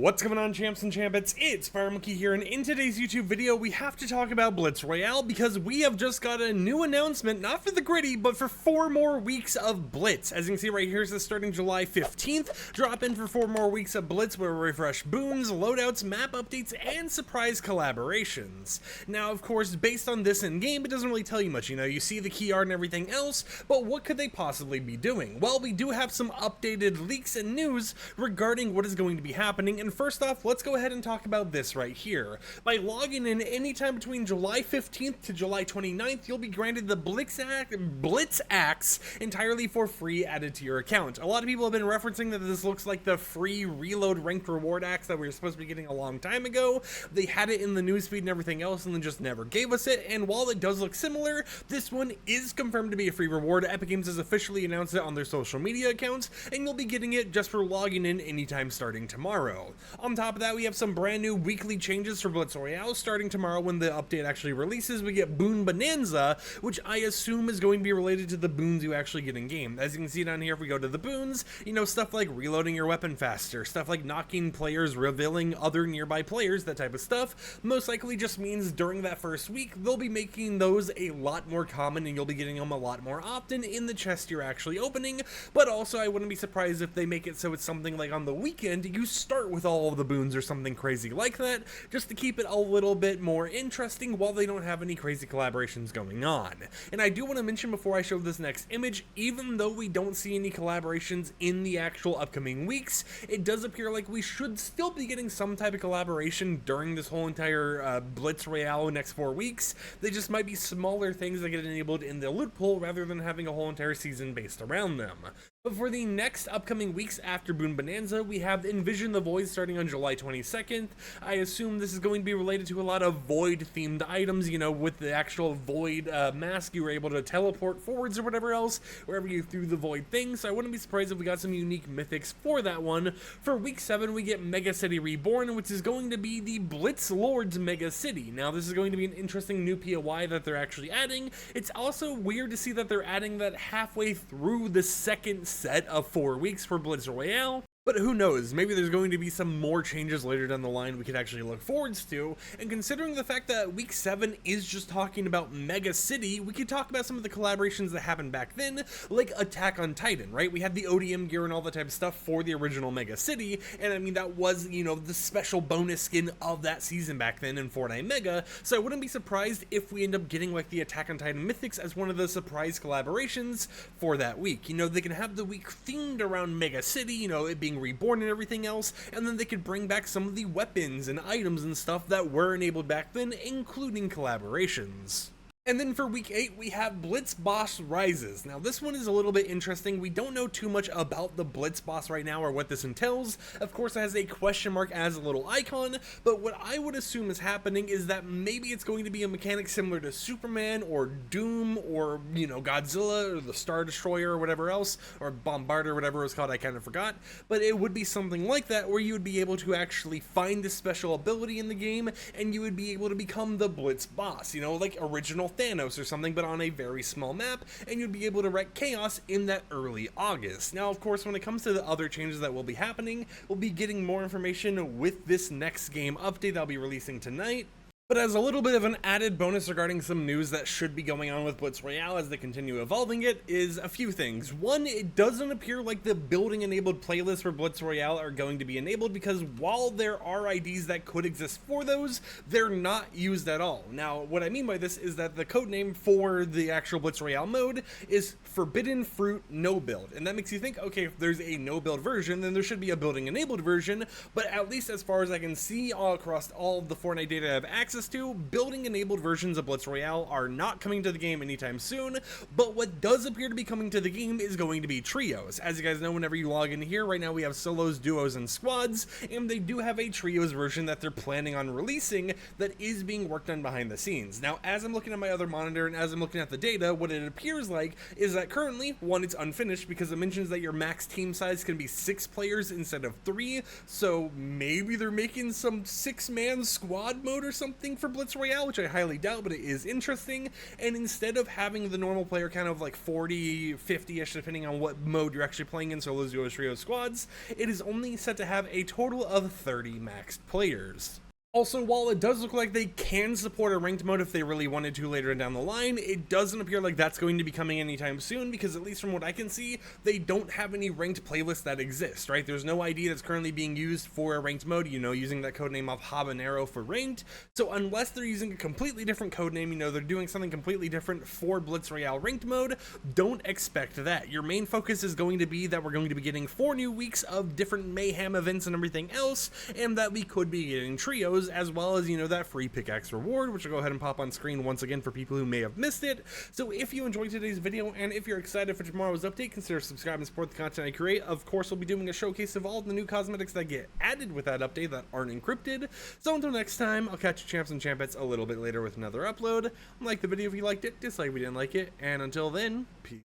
What's going on, champs and champets? It's FireMonkey here, and in today's YouTube video we have to talk about Blitz Royale because we have just got a new announcement, not for the gritty, but for 4 more weeks of Blitz. As you can see right here, it's starting July 15th. Drop in for 4 more weeks of Blitz where we refresh boons, loadouts, map updates, and surprise collaborations. Now, of course, based on this in-game, it doesn't really tell you much. You see the key art and everything else, but what could they possibly be doing? Well, we do have some updated leaks and news regarding what is going to be happening, and first off, let's go ahead and talk about this right here. By logging in anytime between July 15th to July 29th, you'll be granted the Blitz Axe entirely for free added to your account. A lot of people have been referencing that this looks like the free reload ranked reward axe that we were supposed to be getting a long time ago. They had it in the newsfeed and everything else and then just never gave us it, and while it does look similar, this one is confirmed to be a free reward. Epic Games has officially announced it on their social media accounts, and you'll be getting it just for logging in anytime starting tomorrow. On top of that, we have some brand new weekly changes for Blitz Royale. Starting tomorrow when the update actually releases, we get Boon Bonanza, which I assume is going to be related to the boons you actually get in game. As you can see down here, if we go to the boons, stuff like reloading your weapon faster, stuff like knocking players, revealing other nearby players, that type of stuff, most likely just means during that first week, they'll be making those a lot more common and you'll be getting them a lot more often in the chest you're actually opening. But also, I wouldn't be surprised if they make it so it's something like on the weekend, you start with all of the boons or something crazy like that, just to keep it a little bit more interesting while they don't have any crazy collaborations going on. And I do want to mention before I show this next image, even though we don't see any collaborations in the actual upcoming weeks, it does appear like we should still be getting some type of collaboration during this whole entire Blitz Royale next 4 weeks. They just might be smaller things that get enabled in the loot pool rather than having a whole entire season based around them. But for the next upcoming weeks after Boon Bonanza, we have Envision the Void starting on July 22nd. I assume this is going to be related to a lot of Void-themed items, with the actual Void mask, you were able to teleport forwards or whatever else, wherever you threw the Void thing, so I wouldn't be surprised if we got some unique mythics for that one. For week 7, we get Mega City Reborn, which is going to be the Blitz Lord's Mega City. Now, this is going to be an interesting new POI that they're actually adding. It's also weird to see that they're adding that halfway through the second set of 4 weeks for Blitz Royale. But who knows, maybe there's going to be some more changes later down the line we could actually look forwards to, and considering the fact that week 7 is just talking about Mega City, we could talk about some of the collaborations that happened back then, like Attack on Titan, right? We had the ODM gear and all that type of stuff for the original Mega City, and I mean, that was, the special bonus skin of that season back then in Fortnite Mega, so I wouldn't be surprised if we end up getting like the Attack on Titan mythics as one of the surprise collaborations for that week. They can have the week themed around Mega City, it being reborn and everything else, and then they could bring back some of the weapons and items and stuff that were enabled back then, including collaborations. And then for week 8, we have Blitz Boss Rises. Now, this one is a little bit interesting. We don't know too much about the Blitz Boss right now or what this entails. Of course, it has a question mark as a little icon, but what I would assume is happening is that maybe it's going to be a mechanic similar to Superman or Doom or, Godzilla or the Star Destroyer or whatever else, or Bombarder or whatever it was called, I kind of forgot. But it would be something like that where you would be able to actually find this special ability in the game and you would be able to become the Blitz Boss, like original Thanos or something, but on a very small map, and you'd be able to wreak chaos in that early August. Now, of course, when it comes to the other changes that will be happening, we'll be getting more information with this next game update that I'll be releasing tonight. But as a little bit of an added bonus regarding some news that should be going on with Blitz Royale as they continue evolving it is a few things. One, it doesn't appear like the building enabled playlists for Blitz Royale are going to be enabled because while there are IDs that could exist for those, they're not used at all. Now, what I mean by this is that the codename for the actual Blitz Royale mode is Forbidden Fruit No Build. And that makes you think, okay, if there's a no build version, then there should be a building enabled version, but at least as far as I can see all across all of the Fortnite data I have access to, building enabled versions of Blitz Royale are not coming to the game anytime soon, but what does appear to be coming to the game is going to be trios. As you guys know, whenever you log in here, right now we have solos, duos, and squads, and they do have a trios version that they're planning on releasing that is being worked on behind the scenes. Now, as I'm looking at my other monitor and as I'm looking at the data, what it appears like is that currently, one, it's unfinished because it mentions that your max team size can be 6 players instead of 3, so maybe they're making some 6-man squad mode or something think, for Blitz Royale, which I highly doubt, but it is interesting. And instead of having the normal player count of like 40, 50-ish, depending on what mode you're actually playing in, solos, duos, trios, squads, it is only set to have a total of 30 maxed players. Also, while it does look like they can support a ranked mode if they really wanted to later down the line, it doesn't appear like that's going to be coming anytime soon, because at least from what I can see, they don't have any ranked playlists that exist, right? There's no ID that's currently being used for a ranked mode, you know, using that codename of Habanero for ranked. So unless they're using a completely different codename, you know, they're doing something completely different for Blitz Royale ranked mode, don't expect that. Your main focus is going to be that we're going to be getting 4 new weeks of different mayhem events and everything else, and that we could be getting trios, as well as, you know, that free pickaxe reward, which will go ahead and pop on screen once again for people who may have missed it. So if you enjoyed today's video, and if you're excited for tomorrow's update, consider subscribing and support the content I create. Of course, we'll be doing a showcase of all the new cosmetics that get added with that update that aren't encrypted. So until next time, I'll catch you champs and champettes a little bit later with another upload. Like the video if you liked it, dislike if you didn't like it, and until then, peace.